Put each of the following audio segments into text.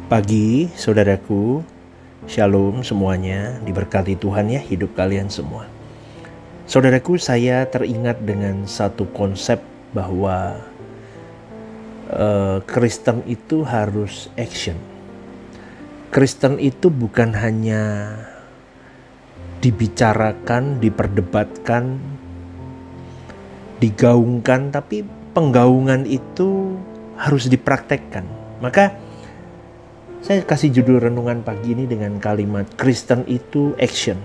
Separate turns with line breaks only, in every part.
Pagi, saudaraku, shalom semuanya, diberkati Tuhan ya hidup kalian semua. Saudaraku, saya teringat dengan satu konsep bahwa Kristen itu harus action. Kristen itu bukan hanya dibicarakan, diperdebatkan, digaungkan, tapi penggaungan itu harus dipraktekkan. Maka saya kasih judul renungan pagi ini dengan kalimat Kristen itu action.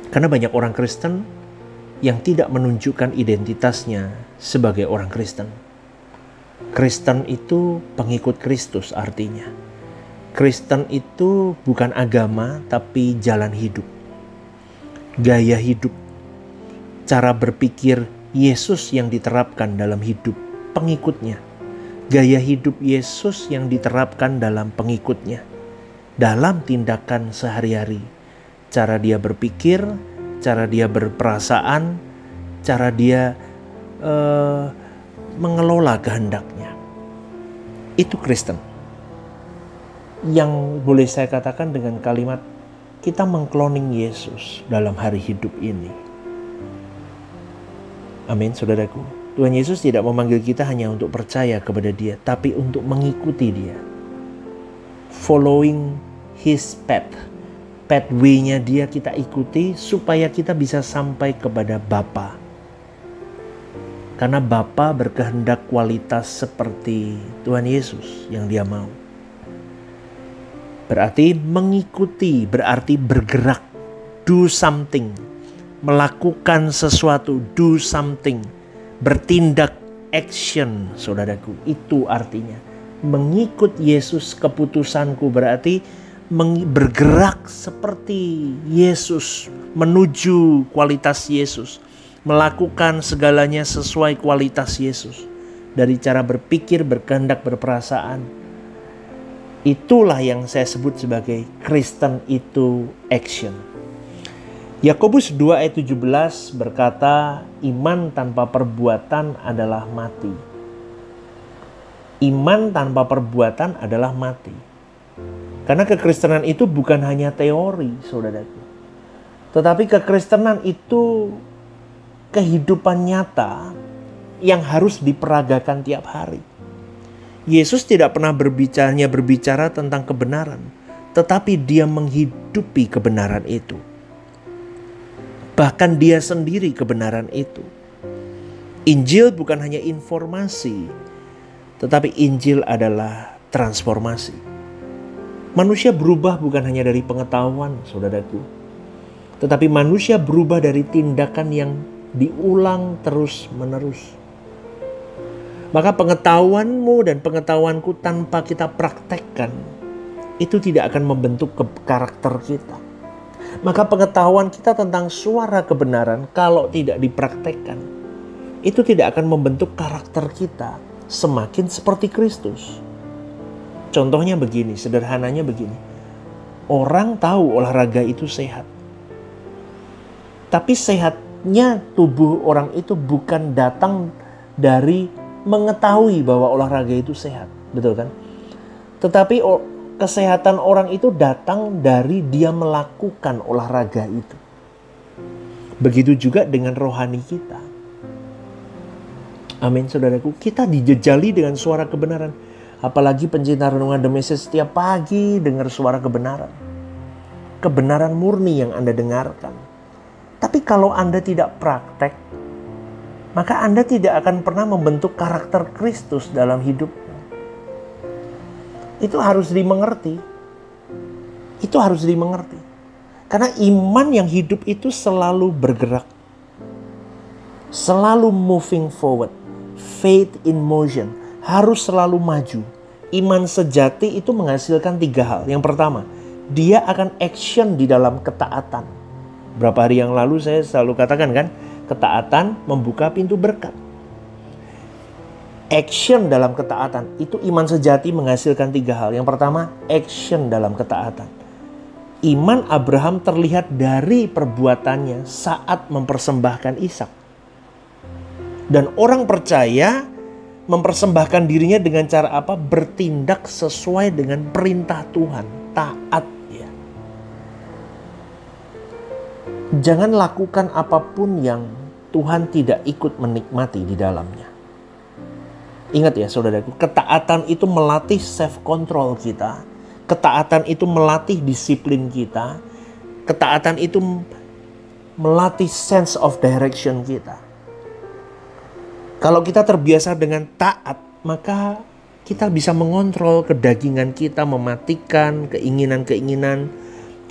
Karena banyak orang Kristen yang tidak menunjukkan identitasnya sebagai orang Kristen. Kristen itu pengikut Kristus artinya. Kristen itu bukan agama tapi jalan hidup. Gaya hidup. Cara berpikir Yesus yang diterapkan dalam hidup pengikutnya. Gaya hidup Yesus yang diterapkan dalam pengikutnya, dalam tindakan sehari-hari, cara dia berpikir, cara dia berperasaan, cara dia mengelola kehendaknya. Itu Kristen. Yang boleh saya katakan dengan kalimat, kita mengkloning Yesus dalam hari hidup ini. Amin, saudaraku. Tuhan Yesus tidak memanggil kita hanya untuk percaya kepada Dia, tapi untuk mengikuti Dia. Following His path. Pathway-nya Dia kita ikuti supaya kita bisa sampai kepada Bapa. Karena Bapa berkehendak kualitas seperti Tuhan Yesus yang Dia mau. Berarti mengikuti, berarti bergerak. Do something. Melakukan sesuatu, do something. Bertindak, action, saudaraku. Itu artinya mengikut Yesus. Keputusanku berarti bergerak seperti Yesus, menuju kualitas Yesus, melakukan segalanya sesuai kualitas Yesus. Dari cara berpikir, berkehendak, berperasaan. Itulah yang saya sebut sebagai Kristen itu action. Yakobus 2 ayat 17 berkata, iman tanpa perbuatan adalah mati. Iman tanpa perbuatan adalah mati. Karena kekristenan itu bukan hanya teori, saudaraku. Tetapi kekristenan itu kehidupan nyata yang harus diperagakan tiap hari. Yesus tidak pernah berbicara tentang kebenaran, tetapi Dia menghidupi kebenaran itu. Bahkan Dia sendiri kebenaran itu. Injil bukan hanya informasi, tetapi Injil adalah transformasi. Manusia berubah bukan hanya dari pengetahuan, saudaraku. Tetapi manusia berubah dari tindakan yang diulang terus menerus. Maka pengetahuanmu dan pengetahuanku tanpa kita praktekkan, itu tidak akan membentuk karakter kita. Maka pengetahuan kita tentang suara kebenaran kalau tidak dipraktekkan, itu tidak akan membentuk karakter kita semakin seperti Kristus. Contohnya begini, sederhananya begini. Orang tahu olahraga itu sehat. Tapi sehatnya tubuh orang itu bukan datang dari mengetahui bahwa olahraga itu sehat. Betul kan? Tetapi kesehatan orang itu datang dari dia melakukan olahraga itu. Begitu juga dengan rohani kita. Amin, saudaraku. Kita dijejali dengan suara kebenaran. Apalagi pencinta renungan The Message setiap pagi dengar suara kebenaran. Kebenaran murni yang Anda dengarkan. Tapi kalau Anda tidak praktek, maka Anda tidak akan pernah membentuk karakter Kristus dalam hidup. Itu harus dimengerti. Itu harus dimengerti. Karena iman yang hidup itu selalu bergerak. Selalu moving forward. Faith in motion. Harus selalu maju. Iman sejati itu menghasilkan 3 hal. Yang pertama, dia akan action di dalam ketaatan. Berapa hari yang lalu saya selalu katakan kan, ketaatan membuka pintu berkat. Action dalam ketaatan, itu iman sejati menghasilkan 3 hal. Yang pertama, action dalam ketaatan. Iman Abraham terlihat dari perbuatannya saat mempersembahkan Ishak. Dan orang percaya mempersembahkan dirinya dengan cara apa? Bertindak sesuai dengan perintah Tuhan, taat ya. Jangan lakukan apapun yang Tuhan tidak ikut menikmati di dalamnya. Ingat ya saudaraku, ketaatan itu melatih self control kita. Ketaatan itu melatih disiplin kita. Ketaatan itu melatih sense of direction kita. Kalau kita terbiasa dengan taat, maka kita bisa mengontrol kedagingan kita, mematikan keinginan-keinginan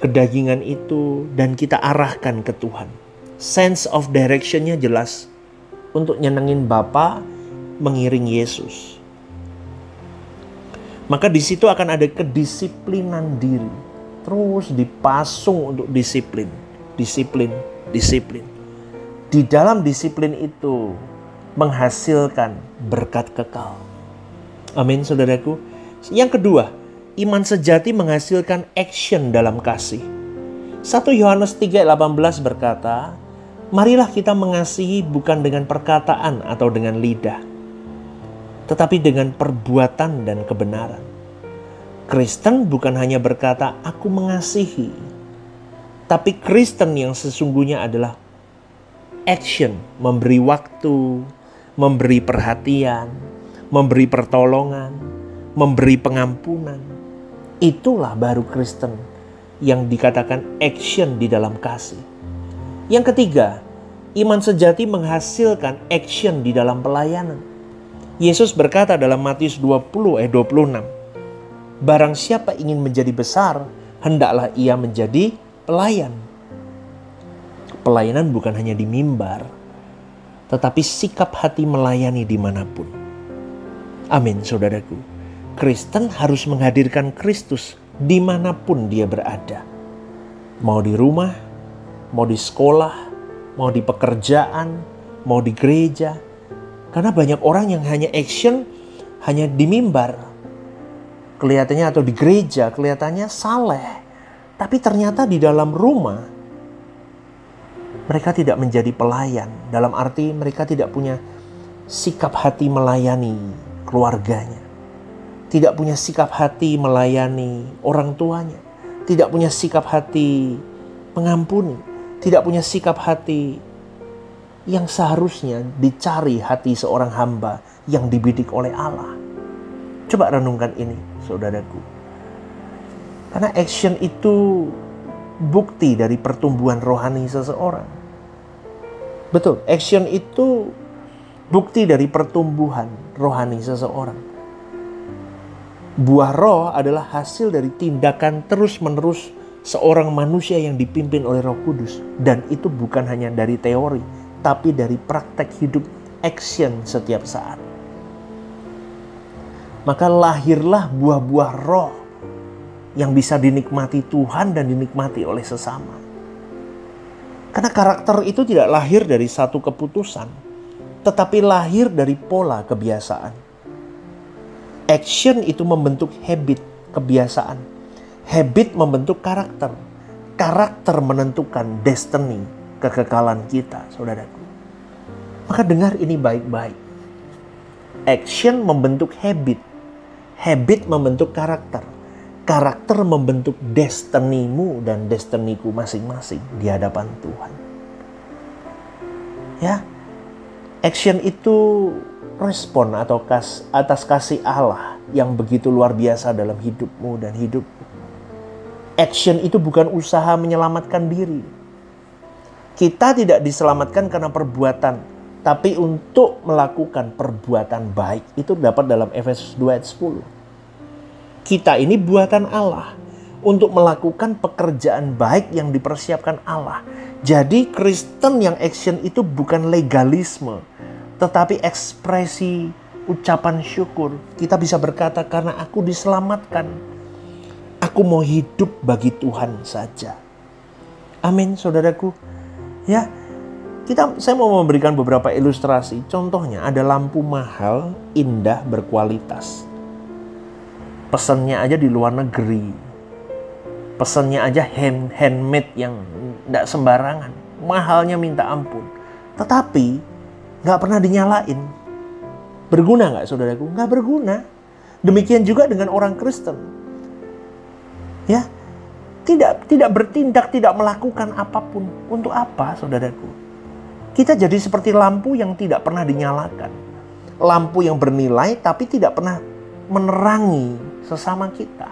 kedagingan itu, dan kita arahkan ke Tuhan. Sense of direction-nya jelas. Untuk nyenengin Bapa, mengiring Yesus. Maka di situ akan ada kedisiplinan diri. Terus dipasung untuk disiplin. Disiplin. Di dalam disiplin itu menghasilkan berkat kekal. Amin saudaraku. Yang kedua, iman sejati menghasilkan action dalam kasih. 1 Yohanes 3:18 berkata, marilah kita mengasihi bukan dengan perkataan atau dengan lidah, tetapi dengan perbuatan dan kebenaran. Kristen bukan hanya berkata, aku mengasihi. Tapi Kristen yang sesungguhnya adalah action, memberi waktu, memberi perhatian, memberi pertolongan, memberi pengampunan. Itulah baru Kristen yang dikatakan action di dalam kasih. Yang ketiga, iman sejati menghasilkan action di dalam pelayanan. Yesus berkata dalam Matius 20:26, barang siapa ingin menjadi besar, hendaklah ia menjadi pelayan. Pelayanan bukan hanya di mimbar, tetapi sikap hati melayani dimanapun. Amin saudaraku. Kristen harus menghadirkan Kristus dimanapun dia berada. Mau di rumah, mau di sekolah, mau di pekerjaan, mau di gereja. Karena banyak orang yang hanya action, hanya di mimbar. Kelihatannya atau di gereja, kelihatannya saleh. Tapi ternyata di dalam rumah, mereka tidak menjadi pelayan. Dalam arti mereka tidak punya sikap hati melayani keluarganya. Tidak punya sikap hati melayani orang tuanya. Tidak punya sikap hati mengampuni. Tidak punya sikap hati yang seharusnya dicari hati seorang hamba yang dibidik oleh Allah. Coba renungkan ini, saudaraku. Karena action itu bukti dari pertumbuhan rohani seseorang. Betul, action itu bukti dari pertumbuhan rohani seseorang. Buah roh adalah hasil dari tindakan terus-menerus seorang manusia yang dipimpin oleh Roh Kudus. Dan itu bukan hanya dari teori, tapi dari praktek hidup, action setiap saat. Maka lahirlah buah-buah roh yang bisa dinikmati Tuhan dan dinikmati oleh sesama. Karena karakter itu tidak lahir dari satu keputusan, tetapi lahir dari pola kebiasaan. Action itu membentuk habit, kebiasaan. Habit membentuk karakter. Karakter menentukan destiny, kekekalan kita, saudaraku. Maka dengar ini baik-baik. Action membentuk habit. Habit membentuk karakter. Karakter membentuk destinimu dan destiniku masing-masing di hadapan Tuhan. Ya, action itu respon atau atas kasih Allah yang begitu luar biasa dalam hidupmu dan hidupku. Action itu bukan usaha menyelamatkan diri. Kita tidak diselamatkan karena perbuatan, tapi untuk melakukan perbuatan baik. Itu dapat dalam Efesus 2:10. Kita ini buatan Allah untuk melakukan pekerjaan baik yang dipersiapkan Allah. Jadi Kristen yang action itu bukan legalisme, tetapi ekspresi ucapan syukur. Kita bisa berkata, karena aku diselamatkan, aku mau hidup bagi Tuhan saja. Amin saudaraku. Ya, saya mau memberikan beberapa ilustrasi. Contohnya ada lampu mahal, indah, berkualitas. Pesannya aja di luar negeri. Pesannya aja handmade yang tidak sembarangan. Mahalnya minta ampun. Tetapi gak pernah dinyalain. Berguna nggak saudaraku? Nggak berguna. Demikian juga dengan orang Kristen. Ya, tidak bertindak, tidak melakukan apapun. Untuk apa saudaraku? Kita jadi seperti lampu yang tidak pernah dinyalakan. Lampu yang bernilai tapi tidak pernah menerangi sesama kita.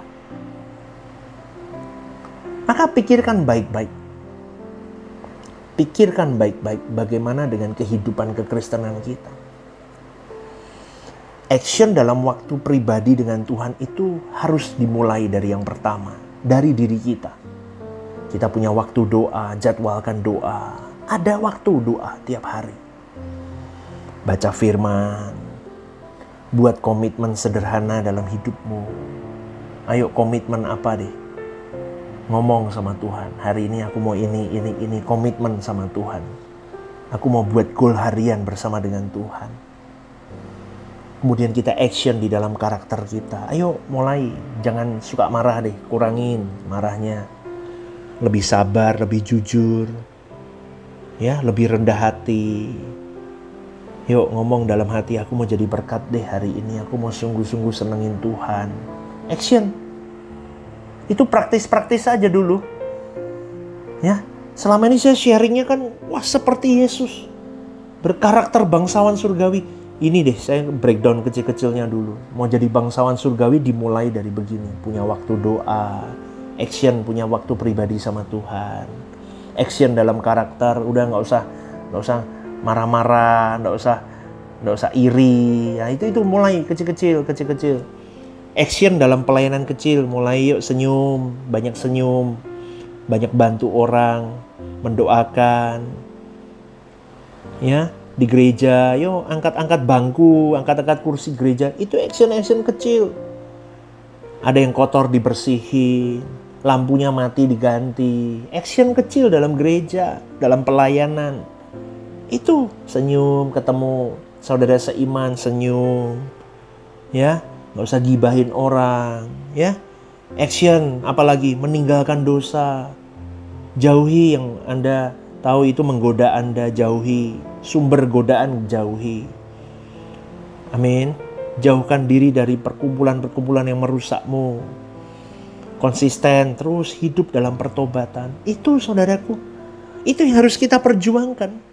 Maka pikirkan baik-baik. Pikirkan baik-baik bagaimana dengan kehidupan kekristenan kita. Action dalam waktu pribadi dengan Tuhan itu harus dimulai dari yang pertama, dari diri kita. Kita punya waktu doa, jadwalkan doa. Ada waktu doa tiap hari. Baca firman. Buat komitmen sederhana dalam hidupmu. Ayo komitmen apa deh? Ngomong sama Tuhan. Hari ini aku mau ini. Komitmen sama Tuhan. Aku mau buat goal harian bersama dengan Tuhan. Kemudian kita action di dalam karakter kita. Ayo mulai. Jangan suka marah deh. Kurangin marahnya. Lebih sabar, lebih jujur. Ya, lebih rendah hati. Yuk ngomong dalam hati, aku mau jadi berkat deh hari ini. Aku mau sungguh-sungguh senengin Tuhan. Action. Itu praktis-praktis saja dulu. Ya, selama ini saya sharingnya kan, wah seperti Yesus. Berkarakter bangsawan surgawi. Ini deh, saya breakdown kecil-kecilnya dulu. Mau jadi bangsawan surgawi dimulai dari begini. Punya waktu doa. Action, punya waktu pribadi sama Tuhan. Action dalam karakter, udah nggak usah marah-marah, nggak usah iri. Ya, itu mulai kecil-kecil. Action dalam pelayanan kecil, mulai yuk senyum, banyak bantu orang, mendoakan. Ya, di gereja, yuk angkat-angkat bangku, angkat-angkat kursi gereja. Itu action kecil. Ada yang kotor dibersihin, lampunya mati diganti. Action kecil dalam gereja, dalam pelayanan. Itu senyum, ketemu saudara seiman, senyum. Ya, nggak usah gibahin orang. Ya, action, apalagi meninggalkan dosa. Jauhi yang Anda tahu itu menggoda Anda, jauhi. Sumber godaan jauhi. Amin. Jauhkan diri dari perkumpulan-perkumpulan yang merusakmu. Konsisten, terus hidup dalam pertobatan. Itu saudaraku, itu yang harus kita perjuangkan.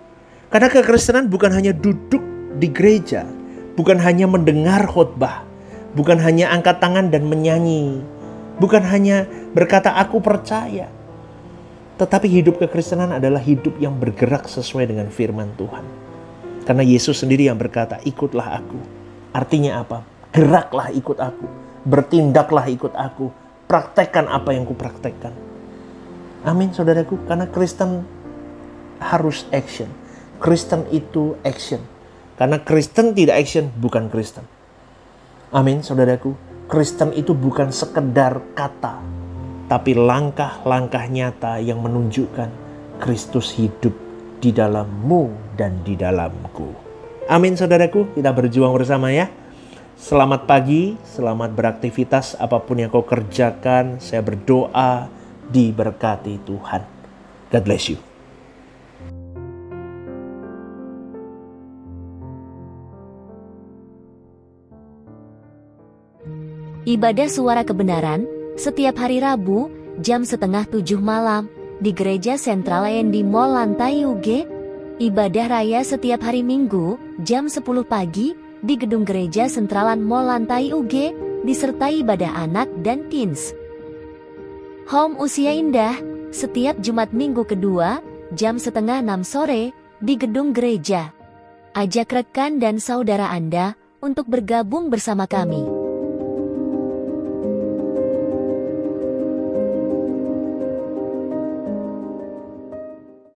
Karena kekristenan bukan hanya duduk di gereja, bukan hanya mendengar khotbah, bukan hanya angkat tangan dan menyanyi, bukan hanya berkata aku percaya. Tetapi hidup kekristenan adalah hidup yang bergerak sesuai dengan firman Tuhan. Karena Yesus sendiri yang berkata, ikutlah aku. Artinya apa? Geraklah ikut aku. Bertindaklah ikut aku. Praktekkan apa yang kupraktekkan. Amin saudaraku. Karena Kristen harus action. Kristen itu action. Karena Kristen tidak action, bukan Kristen. Amin saudaraku. Kristen itu bukan sekedar kata, tapi langkah-langkah nyata yang menunjukkan Kristus hidup di dalammu dan di dalamku. Amin saudaraku, kita berjuang bersama ya. Selamat pagi, selamat beraktivitas apapun yang kau kerjakan. Saya berdoa diberkati Tuhan. God bless you.
Ibadah Suara Kebenaran setiap hari Rabu, jam 6:30 malam, di Gereja Sentral di Mall Lantai UG. Ibadah Raya setiap hari Minggu, jam 10 pagi, di Gedung Gereja Sentralan Mall Lantai UG, disertai ibadah anak dan teens. Home Usia Indah, setiap Jumat Minggu kedua, jam 5:30 sore, di Gedung Gereja. Ajak rekan dan saudara Anda untuk bergabung bersama kami.